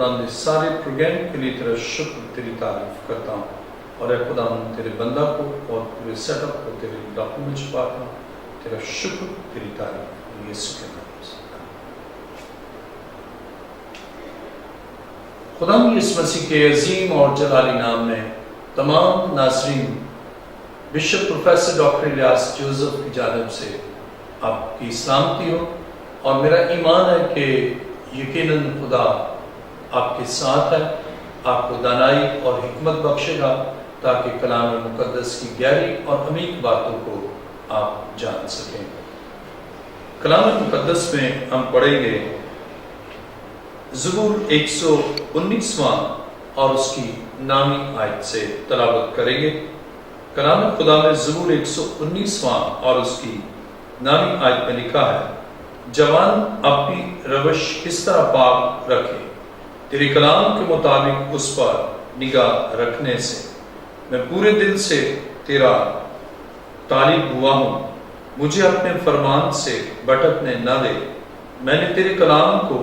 خدا نے سارے پروگرام کے لیے تیرا شکر، تیری تعریف کرتا ہوں، اور اے خدا تیرے بندہ کو اور پورے سیٹ اپ کو تیرے لاکھوں میں چھپاتا ہوں۔ تیرا شکر، تیری تعریف یسوع کے نام سے۔ خدا یسوع مسیح کے عظیم اور جلالی نام میں تمام ناظرین bishop professor doctor Ilyas Joseph کی جانب سے آپ کی سلامتی ہو، اور میرا ایمان ہے کہ یقیناً خدا آپ کے ساتھ ہے، آپ کو دانائی اور حکمت بخشے گا تاکہ کلام مقدس کی گہری اور عمیق باتوں کو آپ جان سکیں۔ کلام مقدس میں ہم پڑھیں گے زبور 119واں اور اس کی نامی آیت سے تلاوت کریں گے۔ کلام خدا میں زبور 119واں اور اس کی نامی آیت میں لکھا ہے، جوان اپنی روش کس طرح پاک رکھے، تیرے کلام کے مطابق اس پر نگاہ رکھنے سے میں پورے دل سے تیرا طالب ہوا ہوں، مجھے اپنے فرمان سے بھٹکنے نہ دے، میں نے تیرے کلام کو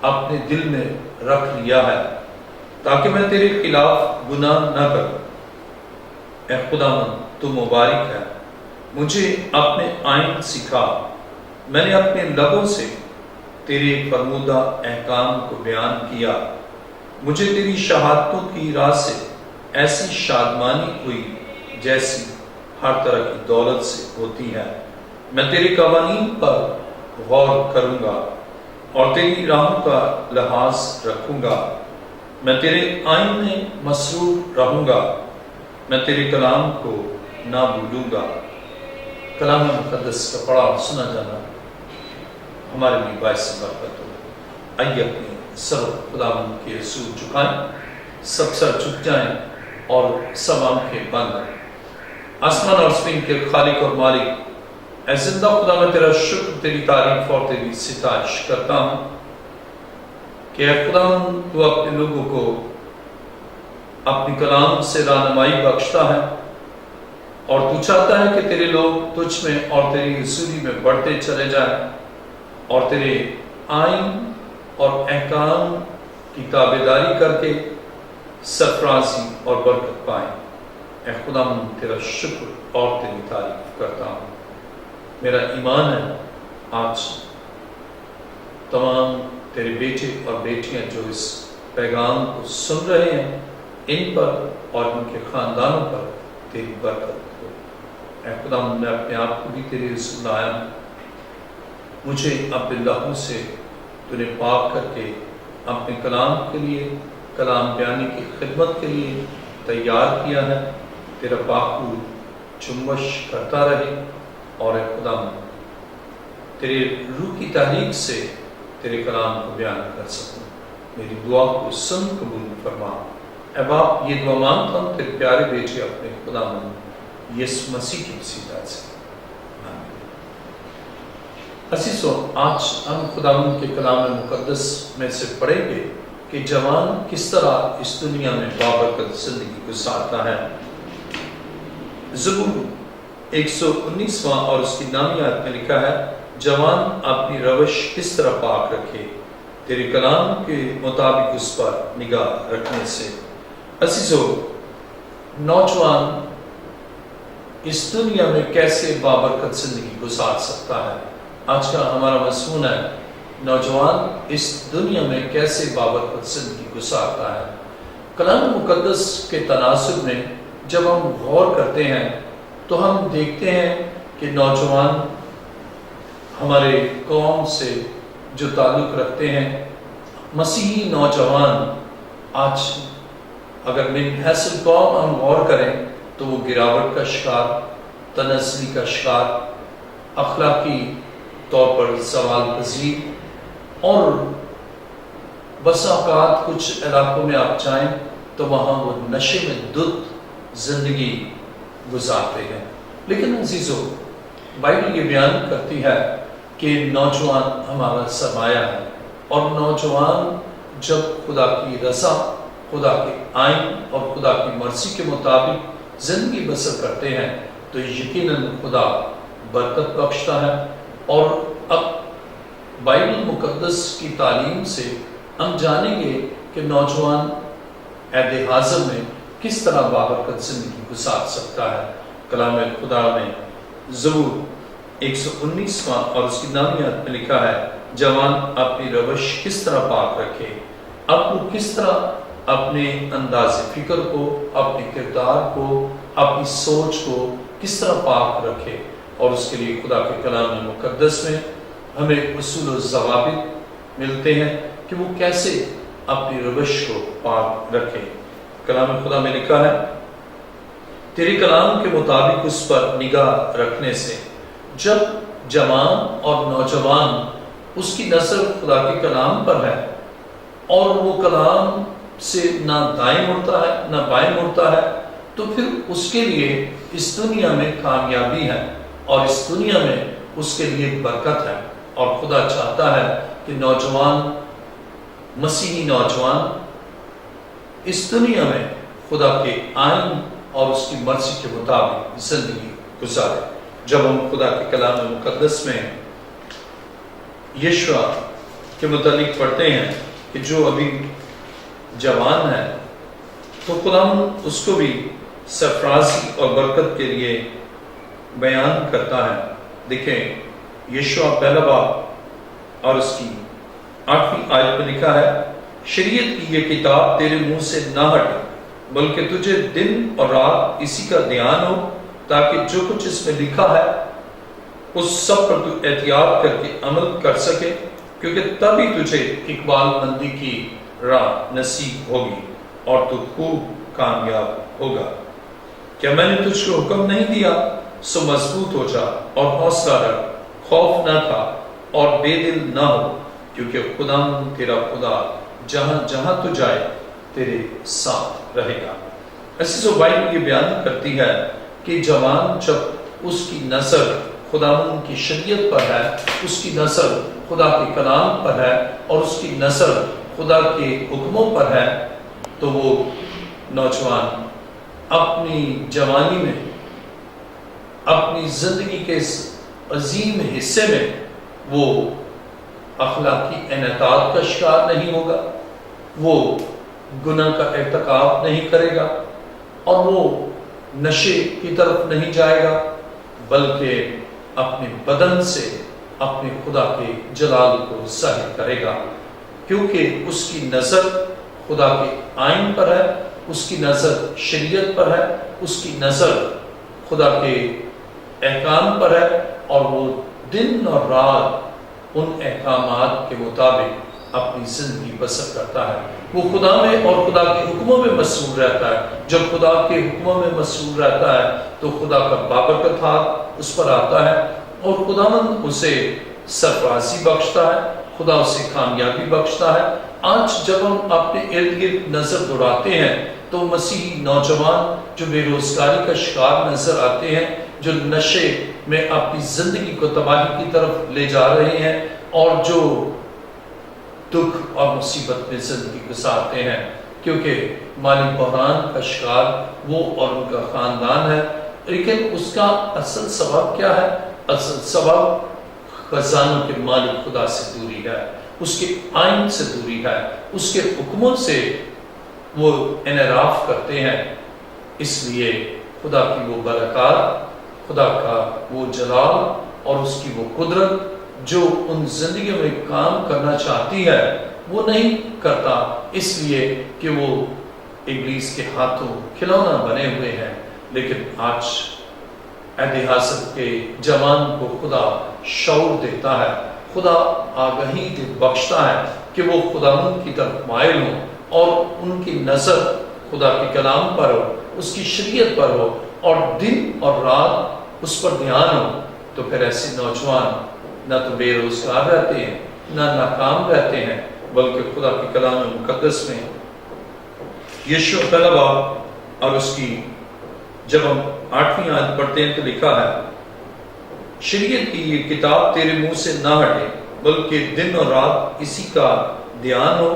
اپنے دل میں رکھ لیا ہے تاکہ میں تیرے خلاف گناہ نہ کروں۔ اے خداوند تو مبارک ہے، مجھے اپنے آئین سکھا، میں نے اپنے لبوں سے تیرے فرمودہ احکام کو بیان کیا، مجھے تیری شہادتوں کی راہ سے ایسی شادمانی ہوئی جیسی ہر طرح کی دولت سے ہوتی ہے۔ میں تیرے قوانین پر غور کروں گا اور تیری راہوں کا لحاظ رکھوں گا، میں تیرے آئین میں مسرور رہوں گا، میں تیرے کلام کو نہ بھولوں گا۔ کلام مقدس کا پڑھا اور سنا جانا ہمارے لیے باعث برکت ہو۔ آئیے اپنے سر خداوند کے رسول جھکائیں، سب سر جھک جائیں اور سب آنکھیں بند۔ آسمان اور زمین کے خالق اور مالک، اے زندہ خدا میں تیرا شکر، تیری تعریف اور تیری ستائش کرتا ہوں کہ اے خداوند تو اپنے لوگوں کو اپنی کلام سے رہنمائی بخشتا ہے، اور تو چاہتا ہے کہ تیرے لوگ تجھ میں اور تیری رسولی میں بڑھتے چلے جائیں اور تیرے آئین اور احکام کی تابعداری کر کے سرفرازی اور برکت پائیں۔ اے خداوند تیرا شکر اور تیری تعریف کرتا ہوں۔ میرا ایمان ہے آج تمام تیرے بیٹے اور بیٹیاں جو اس پیغام کو سن رہے ہیں، ان پر اور ان کے خاندانوں پر تیری برکت ہو۔ اے خداوند میں اپنے آپ کو بھی تیرے رسول لایا ہوں، مجھے اپنے لہو سے تو نے پاک کر کے اپنے کلام کے لیے، کلام بیانی کی خدمت کے لیے تیار کیا ہے۔ تیرا پاک چمبش کرتا رہے، اور اے خداوند تیرے روح کی تحریک سے تیرے کلام کو بیان کر سکوں۔ میری دعا کو سن قبول فرما۔ اے باپ، یہ دعا مانگتا ہوں تیرے پیارے بیٹے اپنے خداوند یسوع مسیح کی وسیلہ سے، آمین۔ عزیزو، آج ہم خداوند کے کلام مقدس میں سے پڑھیں گے کہ جوان کس طرح اس دنیا میں بابرکت زندگی گزارتا ہے۔ زبور 119واں اور اس کی نامی آیت میں لکھا ہے، جوان اپنی روش کس طرح پاک رکھے، تیرے کلام کے مطابق اس پر نگاہ رکھنے سے۔ عزیزو، نوجوان اس دنیا میں کیسے بابرکت زندگی گزار سکتا ہے؟ آج کا ہمارا مضمون ہے، نوجوان اس دنیا میں کیسے بابرکت زندگی گزارتا ہے۔ کلام مقدس کے تناظر میں جب ہم غور کرتے ہیں تو ہم دیکھتے ہیں کہ نوجوان ہمارے قوم سے جو تعلق رکھتے ہیں، مسیحی نوجوان آج اگر من حیث القوم ہم غور کریں تو وہ گراوٹ کا شکار، تنزلی کا شکار، اخلاقی طور پر زوال پذیر، اور بس اوقات کچھ علاقوں میں آپ جائیں تو وہاں وہ نشے میں دھت زندگی گزارتے ہیں۔ لیکن عزیزو، بائبل یہ بیان کرتی ہے کہ نوجوان ہمارا سرمایہ ہے، اور نوجوان جب خدا کی رضا، خدا کے آئین اور خدا کی مرضی کے مطابق زندگی بسر کرتے ہیں تو یقیناً خدا برکت بخشتا ہے۔ اور اب بائبل مقدس کی تعلیم سے ہم جانیں گے کہ نوجوان عہد حاضر میں کس طرح بابرکت زندگی گزار سکتا ہے۔ کلام خدا میں زبور 119واں اور اس کی نامیات میں لکھا ہے، جوان اپنی روش کس طرح پاک رکھے، اب وہ کس طرح اپنے انداز فکر کو، اپنے کردار کو، اپنی سوچ کو کس طرح پاک رکھے۔ اور اس کے لیے خدا کے کلام مقدس میں ہمیں اصول و ضوابط ملتے ہیں کہ وہ کیسے اپنی روش کو پاک رکھے۔ کلام خدا میں لکھا ہے، تیرے کلام کے مطابق اس پر نگاہ رکھنے سے جب جوان اور نوجوان اس کی نظر خدا کے کلام پر ہے اور وہ کلام سے نہ دائیں مڑتا ہے نہ بائیں مڑتا ہے، تو پھر اس کے لیے اس دنیا میں کامیابی ہے اور اس دنیا میں اس کے لیے برکت ہے۔ اور خدا چاہتا ہے کہ نوجوان، مسیحی نوجوان اس دنیا میں خدا کے آئین اور اس کی مرضی کے مطابق زندگی گزارے۔ جب ہم خدا کے کلام مقدس میں یشوع کے متعلق پڑھتے ہیں کہ جو ابھی جوان ہے، تو خدا اس کو بھی سرفرازی اور برکت کے لیے بیان کرتا ہے۔ دیکھیں یشوع پہلا باب اور اس کی 8ویں آیت میں لکھا ہے، شریعت کی یہ کتاب تیرے منہ سے نہ ہٹے، بلکہ تجھے دن اور رات اسی کا دھیان ہو، تاکہ جو کچھ اس میں لکھا ہے اس سب پر تو احتیاط کر کے عمل کر سکے، کیونکہ تبھی تجھے اقبال مندی کی راہ نصیب ہوگی اور تو خوب کامیاب ہوگا۔ کیا میں نے تجھ کو حکم نہیں دیا؟ سو مضبوط ہو جا اور حوصلہ رکھ، خوف نہ کھا اور بے دل نہ ہو، کیونکہ خدا تیرا خدا جہاں جہاں تو جائے تیرے ساتھ رہے گا۔ عزیز و بھائی، یہ بیان کرتی ہے کہ جوان جب اس کی نظر خدا کی شریعت پر ہے، اس کی نظر خدا کے کلام پر ہے اور اس کی نظر خدا کے حکموں پر ہے، تو وہ نوجوان اپنی جوانی میں، اپنی زندگی کے اس عظیم حصے میں وہ اخلاقی انحطاط کا شکار نہیں ہوگا، وہ گناہ کا ارتکاب نہیں کرے گا اور وہ نشے کی طرف نہیں جائے گا، بلکہ اپنے بدن سے اپنے خدا کے جلال کو ظاہر کرے گا، کیونکہ اس کی نظر خدا کے آئین پر ہے، اس کی نظر شریعت پر ہے، اس کی نظر خدا کے احکام پر ہے، اور وہ دن اور رات ان احکامات کے مطابق اپنی زندگی بسر کرتا ہے۔ وہ خدا میں اور خدا کے حکموں میں مسرور رہتا ہے۔ جب خدا کے حکموں میں مسرور رہتا ہے تو خدا کا بابرکت ہاتھ اس پر آتا ہے اور خداوند اسے سرفرازی بخشتا ہے، خدا اسے کامیابی بخشتا ہے۔ آج جب ہم اپنے ارد گرد نظر دوڑاتے ہیں تو مسیحی نوجوان جو بے روزگاری کا شکار نظر آتے ہیں، جو نشے میں اپنی زندگی کو تباہی کی طرف لے جا رہے ہیں اور جو دکھ اور مصیبت میں زندگی گزارتے ہیں، کیونکہ مالی بحران کا شکار وہ اور ان کا خاندان ہے۔ لیکن اس کا اصل سبب کیا ہے؟ اصل سبب خزانوں کے مالک خدا سے دوری ہے، اس کے آئین سے دوری ہے، اس کے حکموں سے وہ انحراف کرتے ہیں۔ اس لیے خدا کی وہ برکات، خدا کا وہ جلال اور اس کی وہ قدرت جو ان زندگیوں میں کام کرنا چاہتی ہے وہ نہیں کرتا، اس لیے کہ وہ ابلیس کے ہاتھوں کھلونا بنے ہوئے ہیں۔ لیکن آج عہد حاضر کے جوان کو خدا شعور دیتا ہے، خدا آگہی بخشتا ہے کہ وہ خداوند کی طرف مائل ہوں اور ان کی نظر خدا کے کلام پر ہو، اس کی شریعت پر ہو اور دن اور رات اس پر دھیان ہو۔ تو پھر ایسے نوجوان نہ تو بے روزگار رہتے ہیں، نہ ناکام رہتے ہیں، بلکہ خدا کے کلام مقدس میں یشوع پہلا باب اور اس کی جب ہم 8ویں آیت پڑھتے ہیں تو لکھا ہے، شریعت کی یہ کتاب تیرے منہ سے نہ ہٹے، بلکہ دن اور رات اسی کا دھیان ہو،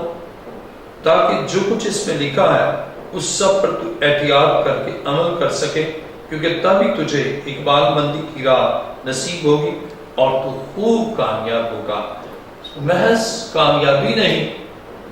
تاکہ جو کچھ اس میں لکھا ہے اس سب پر تو احتیاط کر کے عمل کر سکے، کیونکہ تبھی تجھے اقبال مندی کی راہ نصیب ہوگی اور تو خوب کامیاب ہوگا۔ محض کامیابی نہیں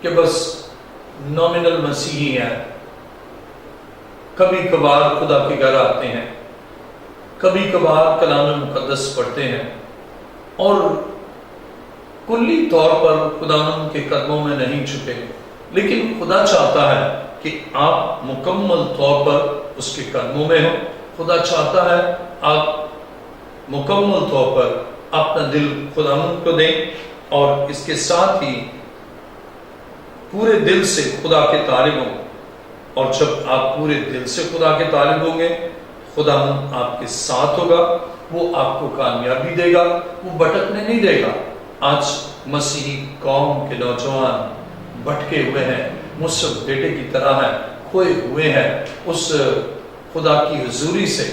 کہ بس نامنل مسیحی ہیں، کبھی کبھار خدا کے گھر آتے ہیں، کبھی کبھار کلام مقدس پڑھتے ہیں، اور کلی طور پر خدا کے قدموں میں نہیں چھپے، لیکن خدا چاہتا ہے کہ آپ مکمل طور پر اس کے قدموں میں ہو۔ خدا چاہتا ہے آپ مکمل طور پر اپنا دل خداوند کو دیں، اور اس کے ساتھ ہی پورے دل سے خدا کے طالب ہوں۔ اور جب آپ پورے دل سے خدا کے طالب ہوں گے، خداوند آپ کے ساتھ ہوگا، وہ آپ کو کامیابی دے گا، وہ بھٹکنے نہیں دے گا۔ آج مسیحی قوم کے نوجوان بھٹکے ہوئے ہیں، مصب بیٹے کی طرح ہیں، کھوئے ہوئے ہیں اس خدا کی حضوری سے،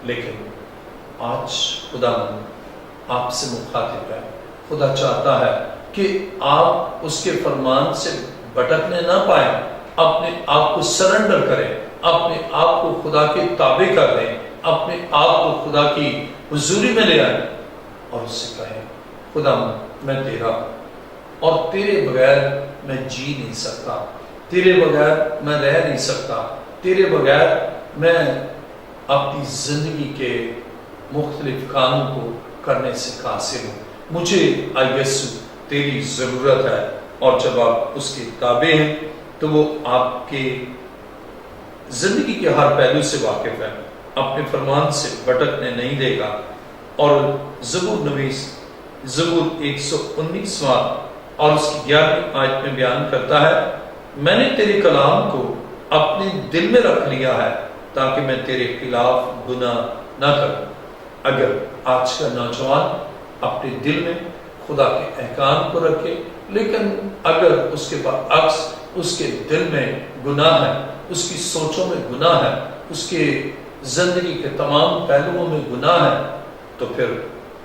لیکن آج خداوند آپ سے مخاطب ہے۔ خدا چاہتا ہے کہ آپ اس کے فرمان سے بھٹکنے نہ پائیں، اپنے آپ کو سرنڈر کریں، اپنے آپ کو خدا کے تابع کر دیں، اپنے آپ کو خدا کی حضوری میں لے آئیں، اور اس سے کہیں خدا میں تیرا ہوں، اور تیرے بغیر میں جی نہیں سکتا، تیرے بغیر میں رہ نہیں سکتا، تیرے بغیر میں اپنی زندگی کے مختلف کاموں کو کرنے سے قاصر ہوں، مجھے اے یسوع تیری ضرورت ہے۔ اور جب آپ اس کے تابع ہیں تو وہ آپ کے زندگی کے ہر پہلو سے واقف ہے، اپنے فرمان سے بھٹکنے نہیں دے گا۔ اور زبور نویس زبور 119واں اور اس کی 11ویں آیت میں بیان کرتا ہے، میں نے تیرے کلام کو اپنے دل میں رکھ لیا ہے تاکہ میں تیرے خلاف گناہ نہ کروں۔ اگر آج کا نوجوان اپنے دل میں خدا کے احکام کو رکھے، لیکن اگر اس کے برعکس اس کے دل میں گناہ ہے، اس کی سوچوں میں گناہ ہے، اس کے زندگی کے تمام پہلوؤں میں گناہ ہے، تو پھر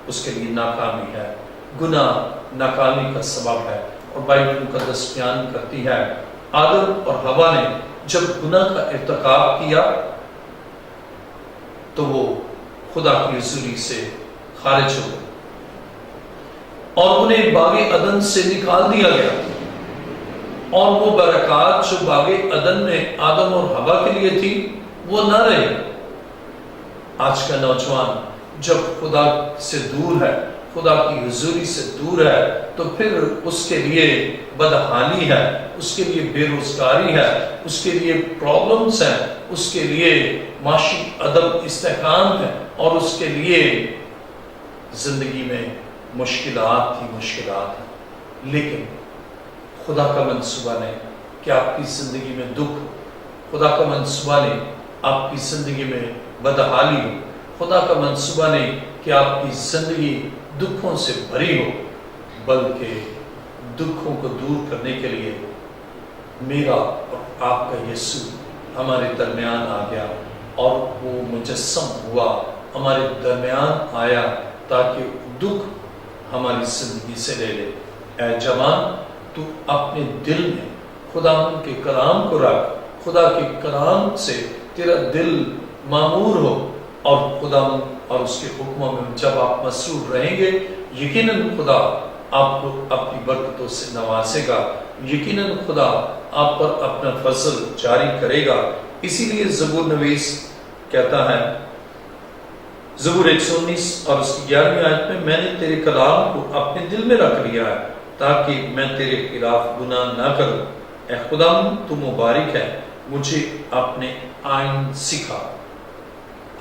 اس کے لیے ناکامی ہے۔ گناہ ناکامی کا سبب ہے، اور بائبل مقدس بیان کرتی ہے آدم اور حوا نے جب گناہ کا ارتکاب کیا تو وہ خدا کی حضوری سے خارج ہو گئے، اور انہیں باغ عدن سے نکال دیا گیا، اور وہ برکات جو باغ عدن میں آدم اور حوا کے لیے تھی وہ نہ رہی۔ آج کا نوجوان جب خدا سے دور ہے، خدا کی حضوری سے دور ہے، تو پھر اس کے لیے بدحالی ہے، اس کے لیے بے روزگاری ہے، اس کے لیے پرابلمز ہیں، اس کے لیے معاشی عدم استحکام ہے، اور اس کے لیے زندگی میں مشکلات ہی مشکلات ہیں۔ لیکن خدا کا منصوبہ نہیں کہ آپ کی زندگی میں دکھ ہو، خدا کا منصوبہ نہیں آپ کی زندگی میں بدحالی ہو، خدا کا منصوبہ نہیں کہ آپ کی زندگی دکھوں سے بھری ہو، بلکہ دکھوں کو دور کرنے کے لیے میرا اور آپ کا یسوع ہمارے درمیان آ گیا، اور وہ مجسم ہوا، ہمارے درمیان آیا تاکہ دکھ ہماری زندگی سے لے لے۔ اے جوان، تو اپنے دل میں خدا کے کلام کو رکھ، خدا کے کلام سے تیرا دل معمور ہو، اور خدا اور اس کے حکموں میں جب آپ مسرور رہیں گے، یقیناً خدا آپ کو اپنی برکتوں سے نوازے گا، یقیناً خدا آپ پر اپنا فضل جاری کرے گا۔ اسی لیے زبور نویس کہتا ہے، زبور 119 اور اس کی 11ویں آیت میں نے تیرے کلام کو اپنے دل میں رکھ لیا ہے تاکہ میں تیرے خلاف گناہ نہ کروں۔ اے خدا تو مبارک ہے، مجھے اپنے آئین سکھا۔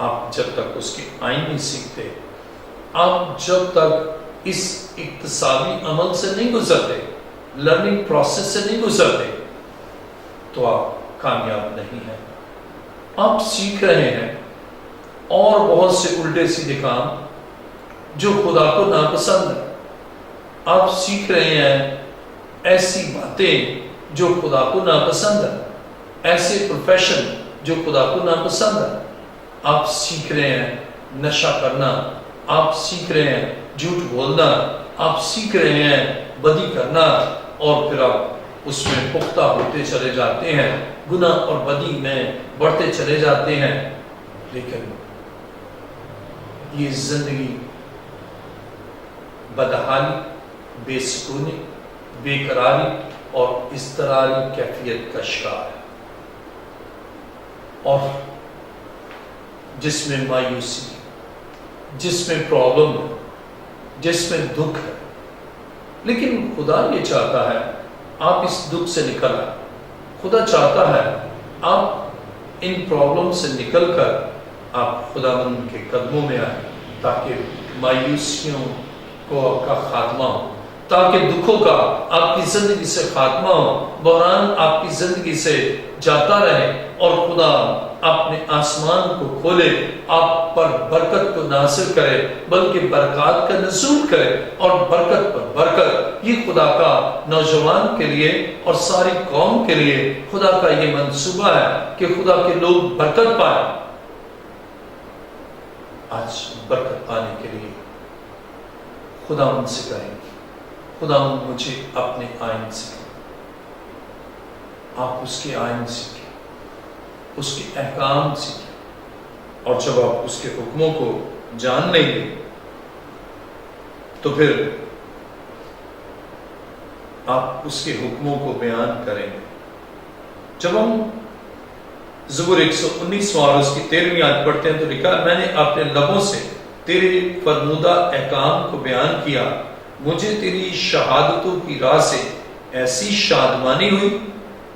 آپ جب تک اس کے آئین نہیں سیکھتے، آپ جب تک اس اقتصادی عمل سے نہیں گزرتے، لرننگ پروسیس سے نہیں گزرتے، تو آپ کامیاب نہیں ہیں۔ آپ سیکھ رہے ہیں اور بہت سے الٹے سیدھے کام جو خدا کو ناپسند ہے، آپ سیکھ رہے ہیں ایسی باتیں جو خدا کو ناپسند ہے، ایسے پروفیشن جو خدا کو ناپسند ہے، آپ سیکھ رہے ہیں نشہ کرنا، آپ سیکھ رہے ہیں جھوٹ بولنا، آپ سیکھ رہے ہیں بدی کرنا، اور پھر آپ اس میں پختہ ہوتے چلے جاتے ہیں، گناہ اور بدی میں بڑھتے چلے جاتے ہیں۔ لیکن یہ زندگی بدحالی، بے سکونی، بے قراری اور اضطراری کیفیت کا شکار ہے، اور جس میں مایوسی، جس میں پرابلم ہے، جس میں دکھ ہے۔ لیکن خدا یہ چاہتا ہے آپ اس دکھ سے نکل آئیں۔ خدا چاہتا ہے آپ ان پرابلم سے نکل کر آپ خداوند کے قدموں میں آئیں، تاکہ مایوسیوں کو آپ کا خاتمہ ہو، تاکہ دکھوں کا آپ کی زندگی سے خاتمہ ہو، بحران آپ کی زندگی سے جاتا رہے، اور خدا اپنے آسمان کو کھولے، آپ پر برکت کو نازل کرے، بلکہ برکات کا نزول کرے، اور برکت پر برکت۔ یہ خدا کا نوجوان کے لیے اور ساری قوم کے لیے خدا کا یہ منصوبہ ہے کہ خدا کے لوگ برکت پائیں۔ آج برکت پانے کے لیے خدا ان سے کہیں، خدا مجھے اپنے آئین سکھائیں۔ آپ اس کے آئین سیکھیں، اس کے احکام سیکھیں، اور جب آپ اس کے حکموں کو جان لیں گے تو پھر آپ اس کے حکموں کو بیان کریں گے۔ جب ہم زبور 119 اور اس کی 13ویں آیت پڑھتے ہیں تو لکھا ہے، میں نے اپنے لبوں سے تیرے فرمودہ احکام کو بیان کیا، مجھے تیری شہادتوں کی راہ سے ایسی شادمانی ہوئی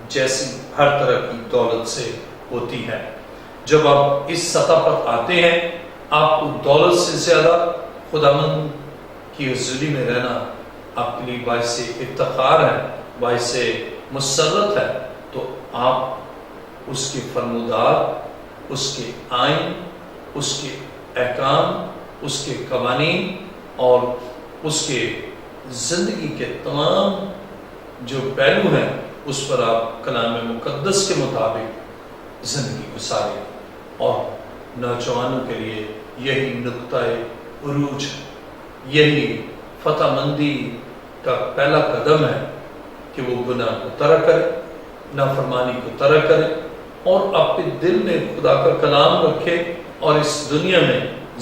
جیسی ہر طرح کی دولت سے ہوتی ہے۔ جب آپ اس سطح پر آتے ہیں، آپ کو دولت سے زیادہ خداوند کی حضوری میں رہنا آپ کے لیے باعث افتخار ہے، باعث مسرت ہے، تو آپ اس کے فرمودات، اس کے آئین، اس کے احکام، اس کے قوانین اور اس کے زندگی کے تمام جو پہلو ہیں اس پر آپ کلام مقدس کے مطابق زندگی گزاریں۔ اور نوجوانوں کے لیے یہی نقطۂ عروج ہے، یہی فتح مندی کا پہلا قدم ہے کہ وہ گناہ کو ترک کرے، نافرمانی کو ترک کرے، اور اپنے دل میں خدا کا کلام رکھے اور اس دنیا میں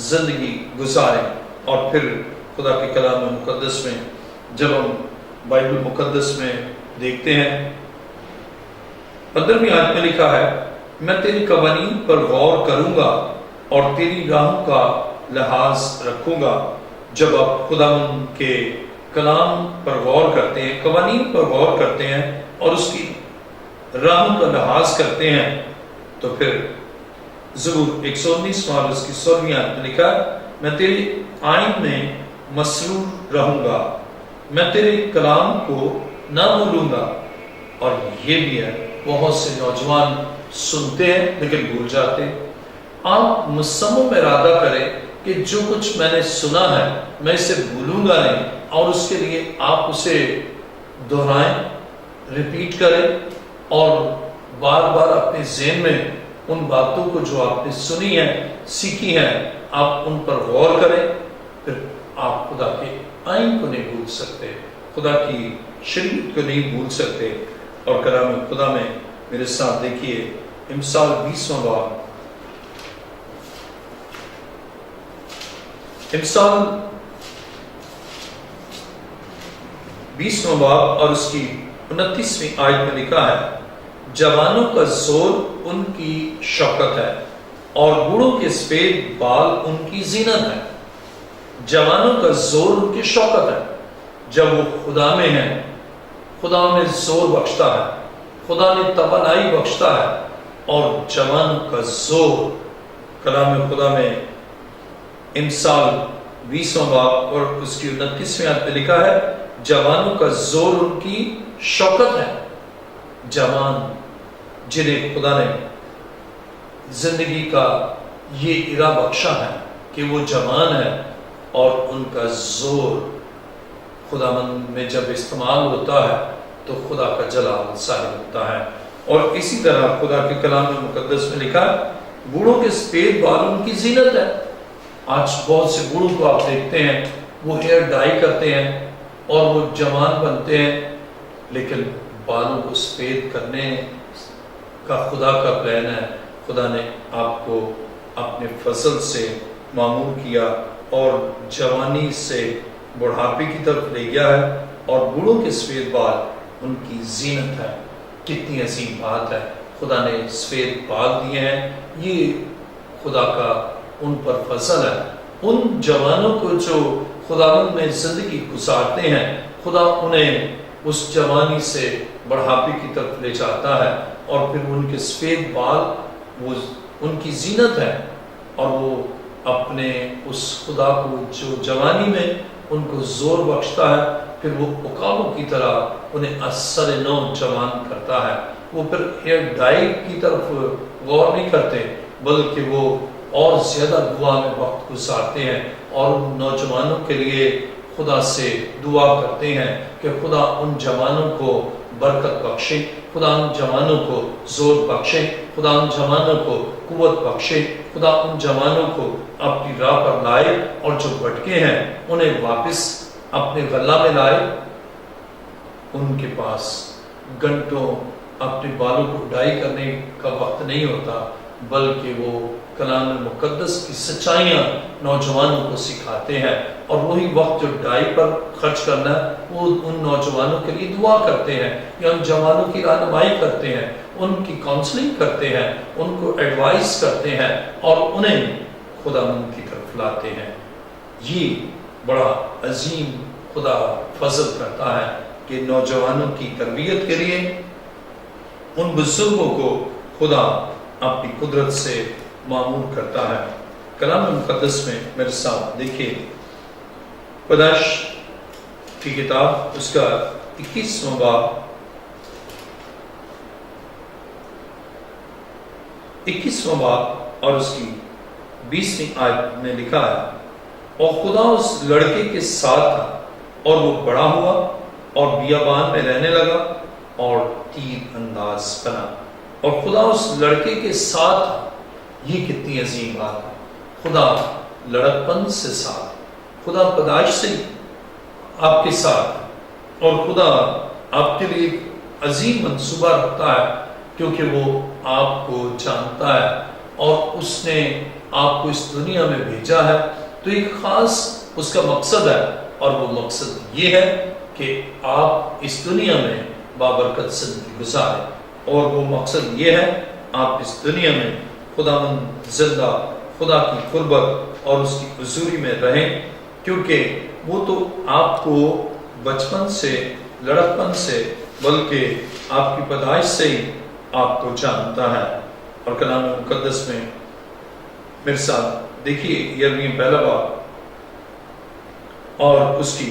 زندگی گزاریں۔ اور پھر خدا کے کلام مقدس میں جب ہم بائبل مقدس میں دیکھتے ہیں، 15ویں آیت میں لکھا ہے، میں تیری قوانین پر غور کروں گا اور تیری راہوں کا لحاظ رکھوں گا۔ جب آپ خداوند کے کلام پر غور کرتے ہیں، قوانین پر غور کرتے ہیں اور اس کی راہوں کا لحاظ کرتے ہیں، تو پھر زبور 119 اور اس کی 16ویں آیت میں لکھا ہے، میں تیری آئین میں مسرور رہوں گا، میں تیرے کلام کو نہ بھولوں گا۔ اور یہ بھی ہے، بہت سے نوجوان سنتے ہیں لیکن بھول جاتے ہیں۔ آپ مصمم ارادہ کریں کہ جو کچھ میں نے سنا ہے میں اسے بھولوں گا نہیں، اور اس کے لیے آپ اسے دہرائیں، ریپیٹ کریں، اور بار بار اپنے ذہن میں ان باتوں کو جو آپ نے سنی ہیں، سیکھی ہیں، آپ ان پر غور کریں۔ پھر آپ خدا کے آئین کو نہیں بھول سکتے، خدا کی شریعت کو نہیں بھول سکتے۔ اور کلام خدا میں میرے ساتھ دیکھیے امثال 20واں باب، امثال 20واں باب اور اس کی 29ویں آیت میں لکھا ہے، جوانوں کا زور ان کی شوکت ہے اور بوڑھوں کے سفید بال ان کی زینت ہے۔ جوانوں کا زور ان کی شوکت ہے، جب وہ خدا میں ہیں، خدا میں زور بخشتا ہے، خدا نے توانائی بخشتا ہے۔ اور جوانوں کا زور، کلام خدا میں امثال 20واں باب اور اس کی 29ویں آیت میں لکھا ہے، جوانوں کا زور ان کی شوکت ہے۔ جوان جنہیں خدا نے زندگی کا یہ ارا بخشا ہے کہ وہ جوان ہے، اور ان کا زور خداوند میں جب استعمال ہوتا ہے تو خدا کا جلال ظاہر ہوتا ہے۔ اور اسی طرح خدا کے کلام مقدس میں لکھا ہے، بوڑھوں کے سفید بال ان کی زینت ہے۔ آج بہت سے بوڑھوں کو آپ دیکھتے ہیں، وہ ہیئر ڈائی کرتے ہیں اور وہ جوان بنتے ہیں، لیکن بالوں کو سفید کرنے کا خدا کا پلان ہے۔ خدا نے آپ کو اپنے فضل سے معمور کیا اور جوانی سے بڑھاپے کی طرف لے گیا ہے، اور بوڑھوں کے سفید بال ان کی زینت ہے۔ کتنی عظیم بات ہے، خدا نے سفید بال دیے ہیں، یہ خدا کا ان پر فضل ہے۔ ان جوانوں کو جو خداوند میں زندگی گزارتے ہیں، خدا انہیں اس جوانی سے بڑھاپے کی طرف لے جاتا ہے، اور پھر ان کے سفید بال وہ ان کی زینت ہے، اور وہ اپنے اس خدا کو جو جوانی میں ان کو زور بخشتا ہے، پھر وہ عقابوں کی طرح انہیں اثر نو جوان کرتا ہے۔ وہ پھر ہیئر ڈائی کی طرف غور نہیں کرتے، بلکہ وہ اور زیادہ دعا میں وقت گزارتے ہیں، اور ان نوجوانوں کے لیے خدا سے دعا کرتے ہیں کہ خدا ان جوانوں کو برکت بخشے، خدا ان جوانوں کو زور بخشے، خدا ان جوانوں کو قوت بخشے، خدا ان جوانوں کو اپنی راہ پر لائے، اور جو بھٹکے ہیں انہیں واپس اپنے غلہ میں لائے۔ ان کے پاس گھنٹوں اپنے بالوں کو ڈائی کرنے کا وقت نہیں ہوتا، بلکہ وہ کلام مقدس کی سچائیاں نوجوانوں کو سکھاتے ہیں، اور وہی وقت جو ڈائی پر خرچ کرنا ہے وہ ان نوجوانوں کے لیے دعا کرتے ہیں، یا ان جوانوں کی رہنمائی کرتے ہیں، ان کی کاؤنسلنگ کرتے ہیں، ان کو ایڈوائز کرتے ہیں، اور انہیں خداوند کی طرف لاتے ہیں۔ یہ بڑا عظیم خدا فضل کرتا ہے کہ نوجوانوں کی تربیت کے لیے ان بزرگوں کو خدا اپنی قدرت سے معمور کرتا ہے۔ کلام مقدس میں میرے ساتھ دیکھیے، پیدائش کی کتاب اس کا 21واں باب 21واں باب اور اس کی 20ویں آیت میں لکھا ہے، اور خدا اس لڑکے کے ساتھ تھا، اور وہ بڑا ہوا اور بیابان میں رہنے لگا اور تیر انداز بنا۔ اور خدا اس لڑکے کے ساتھ تھا۔ یہ کتنی عظیم بات ہے، خدا لڑکپن سے ساتھ، خدا پیدائش سے آپ کے ساتھ، اور خدا آپ کے لیے ایک عظیم منصوبہ رکھتا ہے، کیونکہ وہ آپ کو جانتا ہے، اور اس نے آپ کو اس دنیا میں بھیجا ہے، تو ایک خاص اس کا مقصد ہے، اور وہ مقصد یہ ہے کہ آپ اس دنیا میں بابرکت زندگی گزاریں، اور وہ مقصد یہ ہے آپ اس دنیا میں خداوند زندہ خدا کی قربت اور اس کی حضوری میں رہیں، کیونکہ وہ تو آپ کو بچپن سے، لڑکپن سے، بلکہ آپ کی پیدائش سے ہی آپ کو جانتا ہے۔ اور کلام مقدس میں میرے ساتھ دیکھیے 11ویں پہلا باب اور اس کی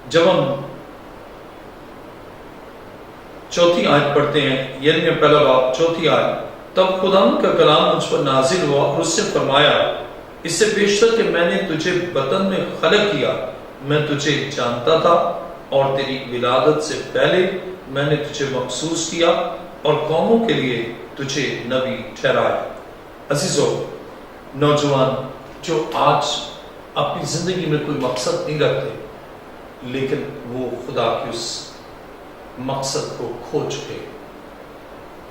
جب ہم چوتھی آیت پڑھتے ہیں، 11ویں پہلا باب 4 آیت، تب خداوند کا کلام مجھ پر نازل ہوا اور اس سے فرمایا، اس سے بیشتر کہ میں نے تجھے بطن میں خلق کیا، میں تجھے جانتا تھا، اور تیری ولادت سے پہلے میں نے تجھے مخصوص کیا اور قوموں کے لیے تجھے نبی ٹھہرایا۔ عزیزو، نوجوان جو آج اپنی زندگی میں کوئی مقصد نہیں رکھتے، لیکن وہ خدا کی اس مقصد کو کھو چکے۔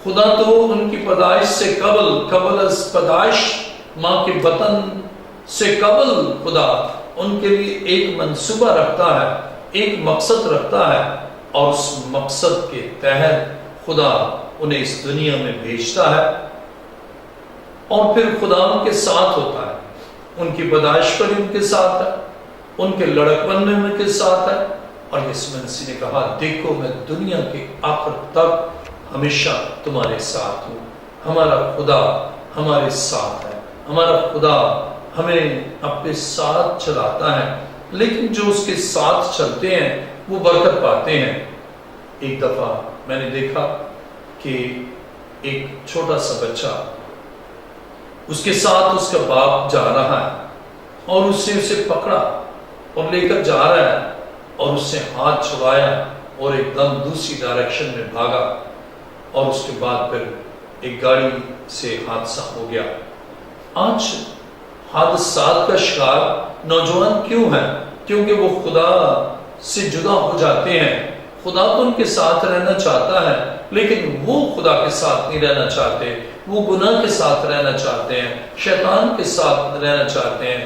خدا تو ان کی پیدائش سے قبل از پیدائش، ماں کے بطن سے قبل خدا ان کے لیے ایک منصوبہ رکھتا ہے، ایک مقصد رکھتا ہے، اور اس مقصد کے تحت خدا انہیں اس دنیا میں بھیجتا ہے، اور پھر خدا ان کے ساتھ ہوتا ہے۔ ان کی پیدائش پر ان کے ساتھ ہے، ان کے لڑکپن میں ان کے ساتھ ہے، اور یسوع مسیح نے کہا، دیکھو میں دنیا کے آخر تک ہمیشہ تمہارے ساتھ ہوں۔ ہمارا خدا ہمارے ساتھ ہے، ہمارا خدا ہمیں اپنے ساتھ چلاتا ہے، لیکن جو اس کے ساتھ چلتے ہیں وہ برکت پاتے ہیں۔ ایک دفعہ میں نے دیکھا کہ ایک چھوٹا سا بچہ، اس کے ساتھ اس کا باپ جا رہا ہے، اور اس نے اسے پکڑا اور لے کر جا رہا ہے، اور اس سے ہاتھ چھڑایا اور ایک دم دوسری ڈائریکشن میں بھاگا، اور اس کے بعد پھر ایک گاڑی سے حادثہ ہو گیا۔ آج حادثات کا شکار نوجوان کیوں ہیں؟ کیونکہ وہ خدا سے جدا ہو جاتے ہیں۔ خدا تو ان کے ساتھ رہنا چاہتا ہے، لیکن وہ خدا کے ساتھ نہیں رہنا چاہتے، وہ گناہ کے ساتھ رہنا چاہتے ہیں، شیطان کے ساتھ رہنا چاہتے ہیں،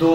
2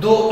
2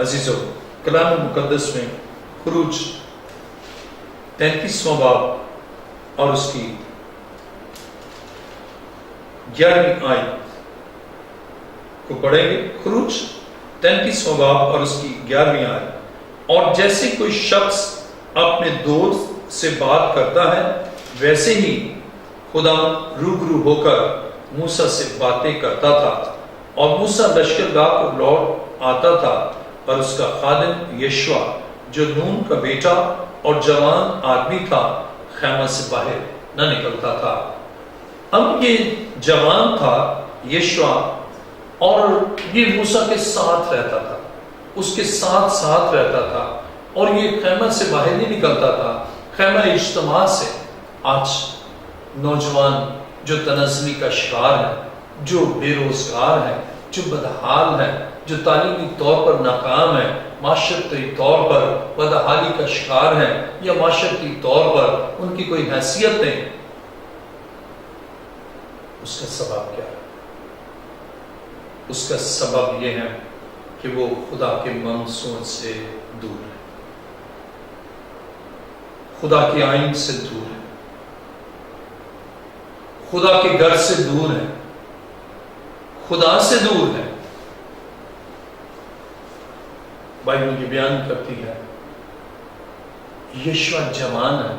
عزیزو، کلام مقدس میں خروج 33واں باب اور اس کی 11ویں آیت کو پڑھیں گے۔ خروج 33واں باب اور اس کی 11ویں آیت۔ اور جیسے کوئی شخص اپنے دوست سے بات کرتا ہے ویسے ہی خدا روبرو ہو کر موسیٰ سے باتیں کرتا تھا، اور موسیٰ لشکرگاہ کو لوٹ آتا تھا، اور اس کا خادم یشوع جو نون کا بیٹا اور جوان آدمی تھا خیمہ سے باہر نہ نکلتا تھا۔ اب یہ جوان تھا یشوع، اور یہ موسیٰ کے ساتھ رہتا تھا، اس کے ساتھ ساتھ رہتا تھا، اور یہ خیمہ سے باہر نہیں نکلتا تھا، خیمہ اجتماع سے۔ آج نوجوان جو تنزلی کا شکار ہے، جو بے روزگار ہے، جو بدحال ہے، جو تعلیمی طور پر ناکام ہے، معاشرتی طور پر بدحالی کا شکار ہے، یا معاشرتی طور پر ان کی کوئی حیثیت نہیں، اس کا سبب کیا ہے؟ اس کا سبب یہ ہے کہ وہ خدا کے منصور سے دور ہے، خدا کے آئین سے دور ہے، خدا کے گھر سے دور ہے، خدا سے دور ہے۔ بائبل یہ بیان کرتی ہے یشوع جوان ہے،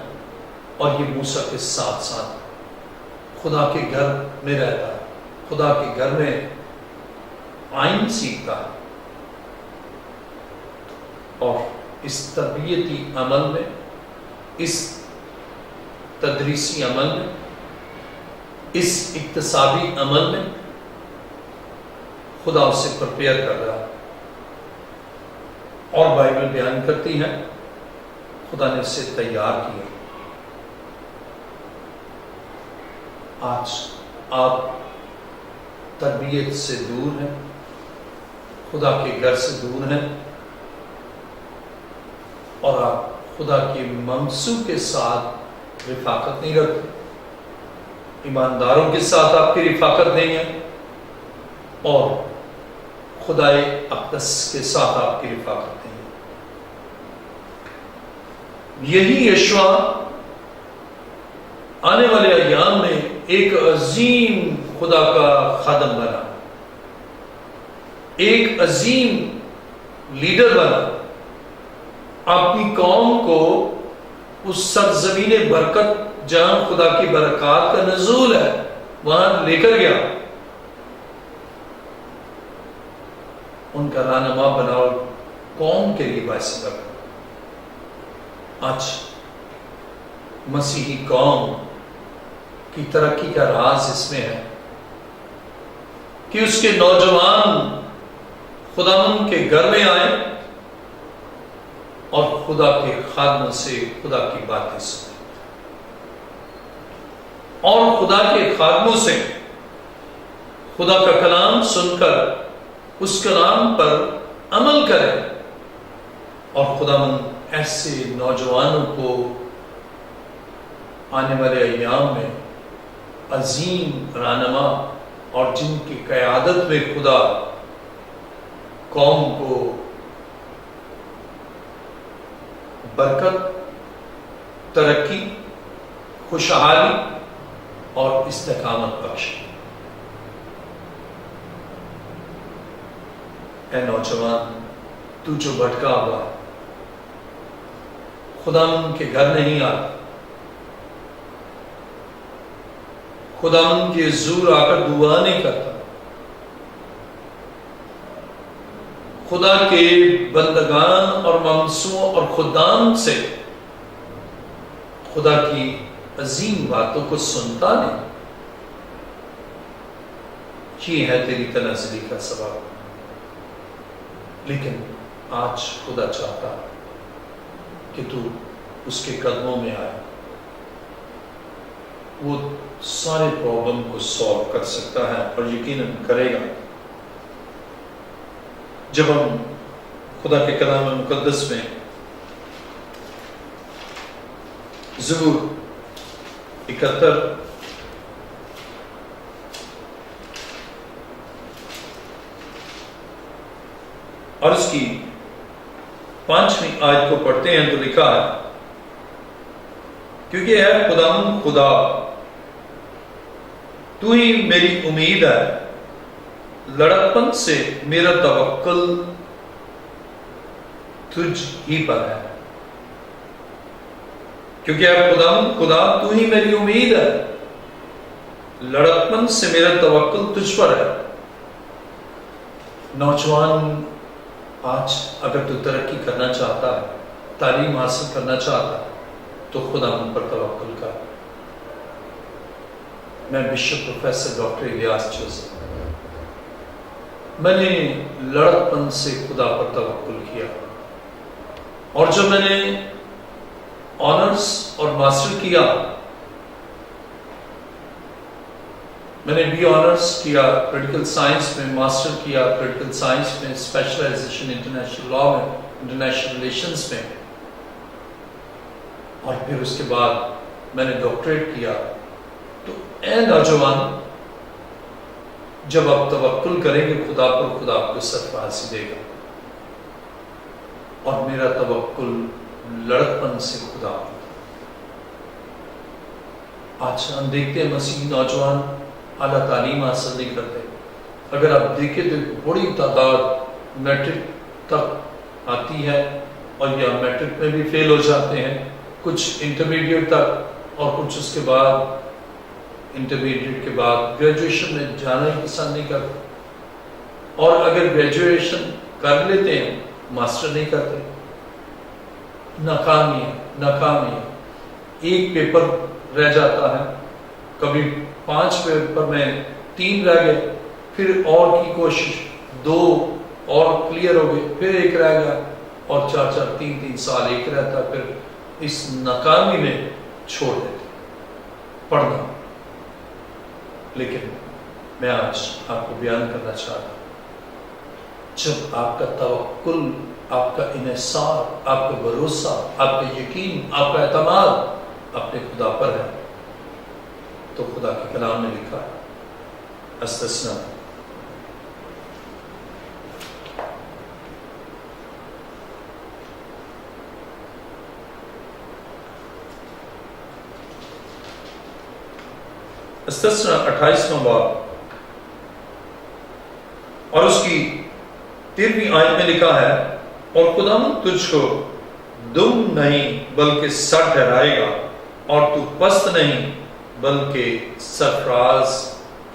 اور یہ موسیٰ کے ساتھ ساتھ خدا کے گھر میں رہتا ہے، خدا کے گھر میں آئین سیکھتا ہے، اور اس تربیتی عمل میں، اس تدریسی عمل میں، اس اکتسابی عمل میں خدا اسے پرپیئر کر رہا ہے، اور بائبل بیان کرتی ہے خدا نے اسے تیار کیا۔ آج آپ تربیت سے دور ہیں، خدا کے گھر سے دور ہیں، اور آپ خدا کے منصوب کے ساتھ رفاقت نہیں رکھتے، ایمانداروں کے ساتھ آپ کی رفاقت نہیں ہے، اور خدائے اقدس کے ساتھ آپ کی رفاقت نہیں ہے۔ یہی یشوع آنے والے ایام میں ایک عظیم خدا کا خادم بنا، ایک عظیم لیڈر بنا، اپنی قوم کو اس سرزمین برکت جہاں خدا کی برکات کا نزول ہے وہاں لے کر گیا، ان کا رہنما بنا اور قوم کے لیے باعث برکت۔ آج مسیحی قوم کی ترقی کا راز اس میں ہے کہ اس کے نوجوان خداوند کے گھر میں آئیں اور خدا کے خادموں سے خدا کی باتیں سنیں، اور خدا کے خادموں سے خدا کا کلام سن کر اس کلام پر عمل کریں، اور خداوند ایسے نوجوانوں کو آنے والے ایام میں عظیم رہنما، اور جن کی قیادت میں خدا قوم کو برکت، ترقی، خوشحالی اور استقامت بخشے۔ اے نوجوان، تو جو بھٹکا ہوا ہے، خداوند کے گھر نہیں آتا، خداوند کے حضور آ کر دعا نہیں کرتا، خدا کے بندگان اور ممسوح اور خدام سے خدا کی عظیم باتوں کو سنتا نہیں، یہ ہے تیری تنزلی کا سبب۔ لیکن آج خدا چاہتا کہ تو اس کے قدموں میں آئے، وہ سارے پرابلم کو سولو کر سکتا ہے، اور یقیناً کرے گا۔ جب ہم خدا کے کلام مقدس میں زبور 71 اور اس کی 5ویں آیت کو پڑھتے ہیں تو لکھا ہے، کیونکہ اے خداوند خدا، تو ہی میری امید ہے، لڑکپن سے میرا توکل تجھ ہی پر ہے۔ کیونکہ اے خداوند خدا، تو ہی میری امید ہے، لڑکپن سے میرا توکل تجھ پر ہے۔ نوجوان، آج اگر تو ترقی کرنا چاہتا ہے، تعلیم حاصل کرنا چاہتا ہے، تو خداوند پر توکل کر۔ میں bishop professor doctor Ilyas Joseph, میں نے لڑکپن سے خدا پر توکل کیا، اور جب میں نے آنرز اور ماسٹر کیا، میں نے بی آنرز کیا پولیٹیکل سائنس میں، ماسٹر کیا پولیٹیکل سائنس میں، اسپیشلائزیشن انٹرنیشنل لا میں، انٹرنیشنل ریلیشنز میں، اور پھر اس کے بعد میں نے ڈاکٹریٹ کیا۔ تو اے نوجوان، جب آپ توکل کریں گے خدا پر، خدا آپ کو سرفرازی دے گا، اور میرا توکل لڑکپن سے خدا پر۔ آج ہم دیکھتے ہیں مسیحی نوجوان اعلیٰ تعلیم حاصل نہیں کرتے۔ اگر آپ دیکھیں تو بڑی تعداد میٹرک تک آتی ہے، اور یا میٹرک میں بھی فیل ہو جاتے ہیں، کچھ انٹرمیڈیٹ تک، اور کچھ اس کے بعد انٹرمیڈیٹ کے بعد گریجویشن میں جانا ہی پسند نہیں کرتے، اور اگر گریجویشن کر لیتے ہیں ماسٹر نہیں کرتے۔ ناکامی ہے۔ ایک پیپر رہ جاتا ہے، کبھی 5 پیپر میں 3 رہ گئے، پھر اور کی کوشش، 2 اور کلیئر ہو گئے، پھر 1 رہ گیا، اور 4 3 سال 1 رہتا، پھر اس ناکامی میں چھوڑ دیتے پڑھنا۔ لیکن میں آج آپ کو بیان کرنا چاہتا ہوں، جب آپ کا توکل، آپ کا انحصار، آپ کا بھروسہ، آپ کا یقین، آپ کا اعتماد اپنے خدا پر ہے، تو خدا کے کلام نے لکھا ہے، استثنا استثنا 28واں باب اور اس کی 13ویں آیت میں لکھا ہے، اور خداوند تجھ کو دم نہیں بلکہ سر ٹھہرائے گا، اور تو پست نہیں بلکہ سرفراز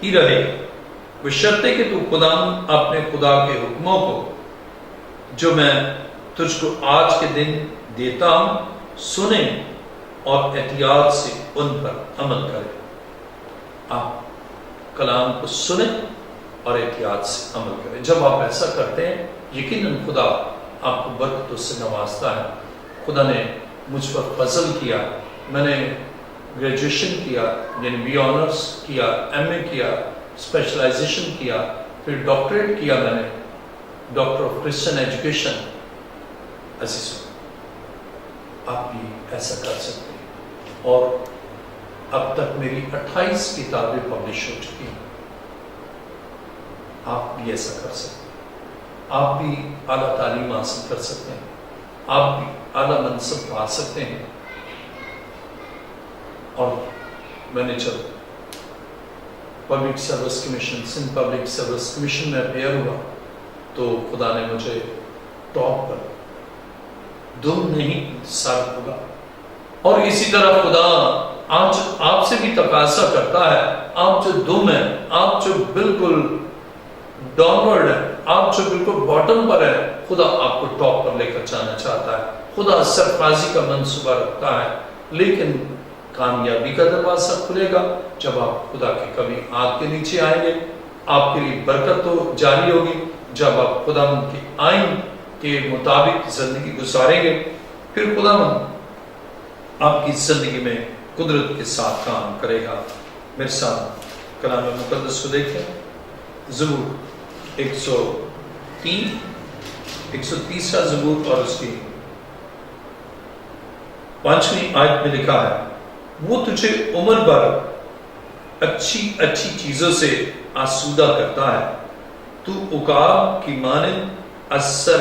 ہی رہے گا، بشرطے کہ تو خداوند اپنے خدا کے حکموں کو جو میں تجھ کو آج کے دن دیتا ہوں سنے، اور احتیاط سے ان پر عمل کرے۔ آپ کلام کو سنیں اور احتیاط سے عمل کریں۔ جب آپ ایسا کرتے ہیں، یقیناً خدا آپ کو برکتوں سے نوازتا ہے۔ خدا نے مجھ پر فضل کیا، میں نے گریجویشن کیا، یعنی بی آنرز کیا، ایم اے کیا، اسپیشلائزیشن کیا، پھر ڈاکٹریٹ کیا، میں نے ڈاکٹر آف کرسچن ایجوکیشن۔ عزیزو، آپ بھی ایسا کر سکتے ہیں، اور اب تک میری 28 کتابیں پبلش ہو چکی ہیں۔ آپ بھی ایسا کر سکتے ہیں، آپ بھی اعلیٰ تعلیم حاصل کر سکتے ہیں، آپ بھی اعلیٰ منصب پا سکتے ہیں۔ اور میں نے جب public service commission, Sindh public service commission میں اپیئر ہوا، تو خدا نے مجھے ٹاپ پر دم نہیں سر ہوگا، اور اسی طرح خدا آج آپ سے بھی تقاضا کرتا ہے، آپ جو دم ہے، آپ جو بالکل ڈاؤنورڈ ہے، آپ جو بالکل باٹم پر ہے، خدا آپ کو ٹاپ پر لے کر جانا چاہتا ہے۔ خدا سرفرازی کا منصوبہ رکھتا ہے، لیکن کامیابی کا دروازہ کھلے گا جب آپ خدا کے کبھی ہاتھ کے نیچے آئیں گے۔ آپ کے لیے برکت تو جاری ہوگی جب آپ خدا کے آئین کے مطابق زندگی گزاریں گے، پھر خدا آپ کی زندگی میں قدرت کے ساتھ کام کرے گا۔ میرے ساتھ کلام مقدس کو دیکھیں، زبور 130 زبور اور اس کی 5ویں آیت میں لکھا ہے، وہ تجھے عمر بھر اچھی اچھی چیزوں سے آسودہ کرتا ہے، تو عقاب کی مانند از سر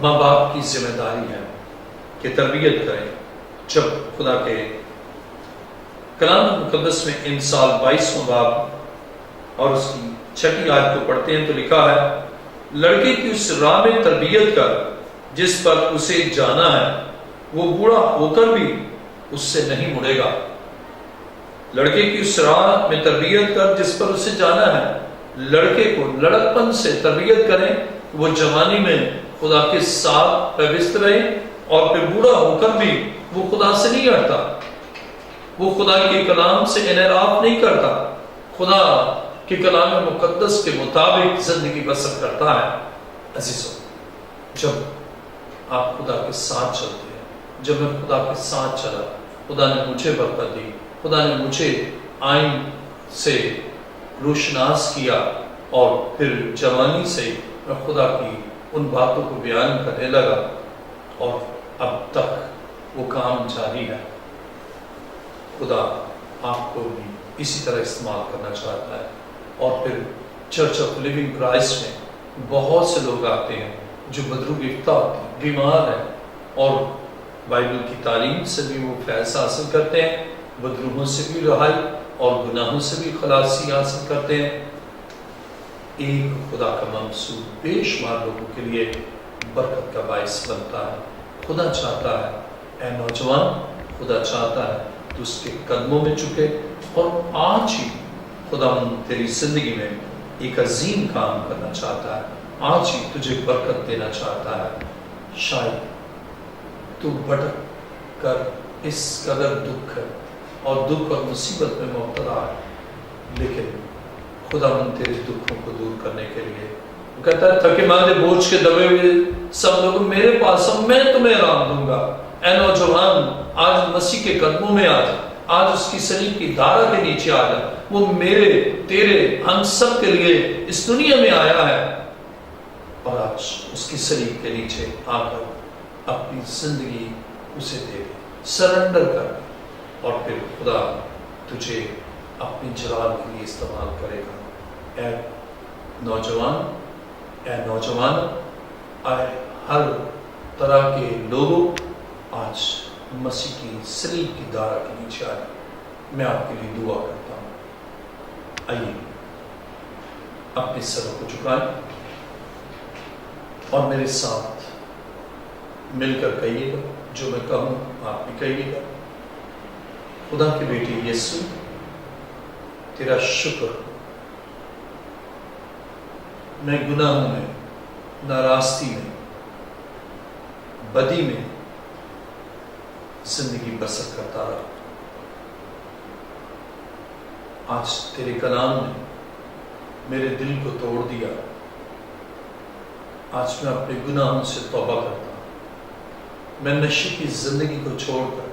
ماں باپ کی ذمہ داری ہے کہ تربیت کریں. جب خدا کے کلام مقدس میں انسال 22واں باب اور اس کی 6 آیت کو پڑھتے ہیں تو لکھا ہے، لڑکے کی اس راہ میں تربیت کر جس پر اسے جانا ہے، وہ بوڑھا ہو کر بھی اس سے نہیں مڑے گا. لڑکے کی اس راہ میں تربیت کر جس پر اسے جانا ہے. لڑکے کو لڑکپن سے تربیت کریں، وہ جوانی میں خدا کے ساتھ پیوست رہے اور پھر بوڑھا ہو کر بھی وہ خدا سے نہیں ہٹتا، وہ خدا کے کلام سے انحراف نہیں کرتا، خدا کہ کلام مقدس کے مطابق زندگی بسر کرتا ہے. عزیزو، جب آپ خدا کے ساتھ چلتے ہیں، جب میں خدا کے ساتھ چلا، خدا نے مجھے برکت دی، خدا نے مجھے آئین سے روشناس کیا اور پھر جوانی سے میں خدا کی ان باتوں کو بیان کرنے لگا اور اب تک وہ کام جاری ہے. خدا آپ کو بھی اسی طرح استعمال کرنا چاہتا ہے. اور پھر چرچ آف لیونگ کرائسٹ میں بہت سے لوگ آتے ہیں جو بدرو گرفتہ ہوتے ہیں، بیمار ہیں، اور بائبل کی تعلیم سے بھی وہ فیض حاصل کرتے ہیں، بدروہوں سے بھی رہائی اور گناہوں سے بھی خلاصی حاصل کرتے ہیں. ایک خدا کا منصوب بے شمار لوگوں کے لیے برکت کا باعث بنتا ہے. خدا چاہتا ہے اے نوجوان، خدا چاہتا ہے تو اس کے قدموں میں جھکے، اور آج ہی خدا تیری زندگی میں ایک عظیم کام کرنا چاہتا ہے. آج ہی تجھے برکت دینا چاہتا ہے. شاید تو بھٹک کر اس قدر دکھ اور مصیبت میں مبتلا ہے، لیکن خدا تیرے دکھوں کو دور کرنے کے لیے وہ کہتا ہے، تھکے ماندے بوجھ کے دبے ہوئے سب لوگ میرے پاس ہوں، میں تمہیں آرام دوں گا. اے نوجوان، آج مسیح کے قدموں میں آ جا، آج اس کی صلیب کی دھارا کے نیچے آ جا. وہ میرے، تیرے، ہم سب کے لیے اس دنیا میں آیا ہے، اور آج اس کی صلیب کے نیچے آ کر اپنی زندگی اسے دے دے، سرنڈر کر، اور پھر خدا تجھے اپنی جلال کے لیے استعمال کرے گا. اے نوجوان، اے نوجوان، اے ہر طرح کے لوگوں، آج مسیح کی صلیب کی دھارا کے نیچے آئے. میں آپ کے لیے دعا کرتا ہوں. آئیے اپنے سروں کو جھکائیں اور میرے ساتھ مل کر کہیے گا، جو میں کہوں آپ بھی کہیے گا. خدا کے بیٹے یسوع، تیرا شکر، میں گناہوں میں، ناراستی میں، بدی میں زندگی بسر کرتا رہا. آج تیرے کلام نے میرے دل کو توڑ دیا. آج میں اپنے گناہوں سے توبہ کرتا ہوں. میں نشے کی زندگی کو چھوڑ کر،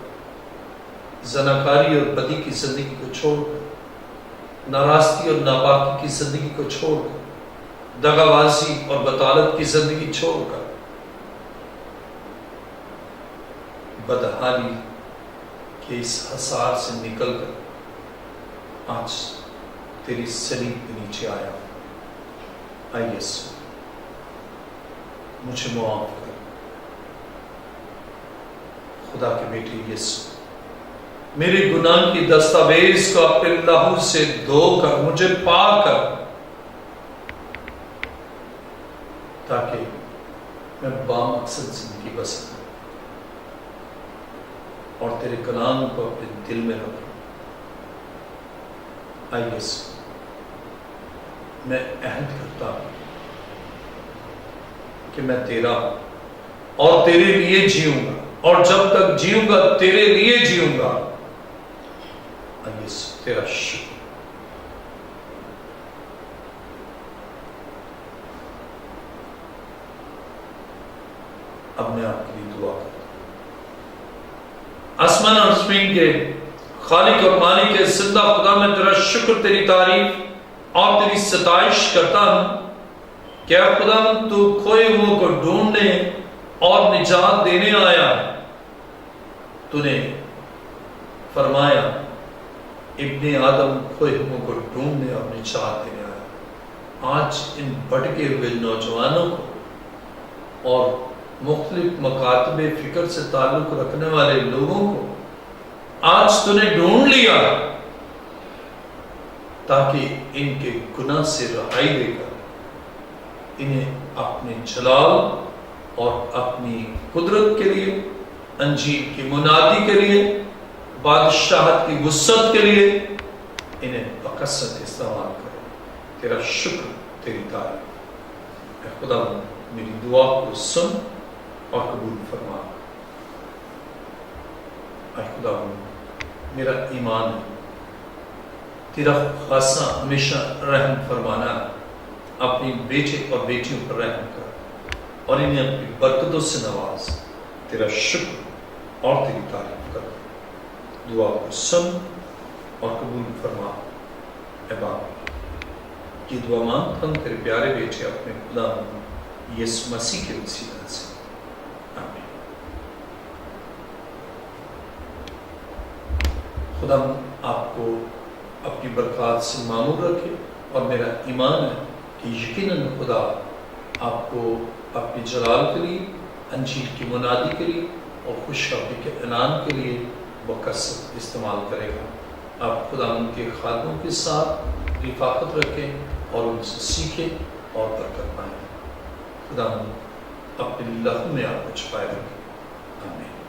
زناکاری اور بدی کی زندگی کو چھوڑ کر، ناراستی اور ناپاکی کی زندگی کو چھوڑ کر، دغا بازی اور بطالت کی زندگی چھوڑ کر، بدحالی کے اس حصار سے نکل کر آج تیری صلیب کے نیچے آیا. اے یسوع، مجھے معاف کر. خدا کے بیٹے یسوع، میرے گناہ کی دستاویز کو اپنے لہو سے دھو کر مجھے پاک کر، تاکہ میں بامقصد زندگی بسر کروں اور تیرے کلام کو اپنے دل میں رکھوں. اے یسوع، میں عہد کرتا ہوں کہ میں تیرا ہوں اور تیرے لیے جیوں گا، اور جب تک جیوں گا تیرے لیے جیوں گا. اے یسوع، تیرا شکر. اب میں آپ کے لیے دعا کرتا ہوں. آسمان اور زمین کے خالق اور مالک کے زندہ خدا، میں تیرا شکر، تیری تعریف اور تیری ستائش کرتا ہوں کہ اے خدا، تو کھوئے ہوئے کو ڈھونڈنے اور نجات دینے آیا. تو نے فرمایا ابن آدم کھوئے ہوئے کو ڈھونڈنے اور نجات دینے آیا. آج ان بھٹکے ہوئے نوجوانوں کو اور مختلف مکاتب فکر سے تعلق رکھنے والے لوگوں کو آج تو نے ڈھونڈ لیا تاکہ ان کے گناہ سے رہائی دے کر انہیں اپنے جلال اور اپنی قدرت کے لیے، انجیل کی منادی کے لیے، بادشاہت کی وسعت کے لیے انہیں بکثرت استعمال کرے۔ تیرا شکر، تیری تعریف۔ اے خدا میری دعا کو سن اور قبول فرما۔ اے خدا میرا ایمان ہے تیرا خاصہ ہمیشہ رحم فرمانا ہے۔ اپنی بیٹے اور بیٹیوں پر رحم کر اور انہیں اپنی برکتوں سے نواز۔ تیرا شکر اور تیری تعریف کر۔ دعا کو سن اور قبول فرما۔ اے باپ یہ دعا مانگتا ہوں تیرے پیارے بیٹے اپنے خدا یسوع مسیح کے وسیلہ سے، آمین۔ خدا آپ کو اپنی برکات سے معمور رکھے، اور میرا ایمان ہے کہ یقیناً خدا آپ کو اپنی جلال کے لیے، انجیل کی منادی کے لیے اور خوشخبری کے اعلان کے لیے بکثرت استعمال کرے گا۔ آپ خدا ان کے خادموں کے ساتھ رفاقت رکھیں اور ان سے سیکھیں اور برکت پائیں۔ خدا اپنے لہو میں آپ کو چھپائے رکھیں، آمین۔